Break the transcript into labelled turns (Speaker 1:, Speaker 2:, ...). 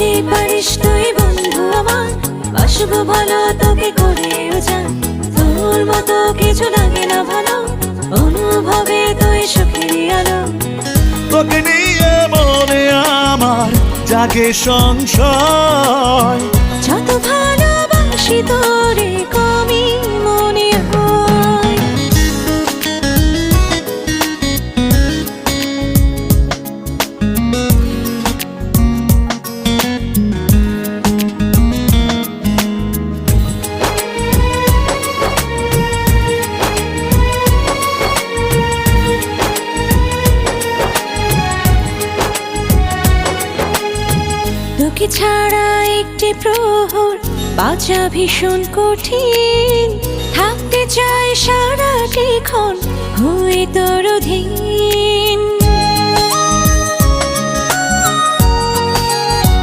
Speaker 1: যদি পারিস তুই বন্ধু আমার, বাসবো ভালো তোকে করেও যান। তোর মতো কিছু লাগে না ভালো, অনুভবে তুই সুখেরই আলো।
Speaker 2: তোকে নিয়ে মনে আমার জাগে সংশয়,
Speaker 1: যত ভালোবাসি তোরে কমই মনে হয়। তোকে ছাড়া একটি প্রহর বাঁচা ভীষণ কঠিন, থাকতে চাই সারাটি ক্ষণ হয়ে তোর অধীন।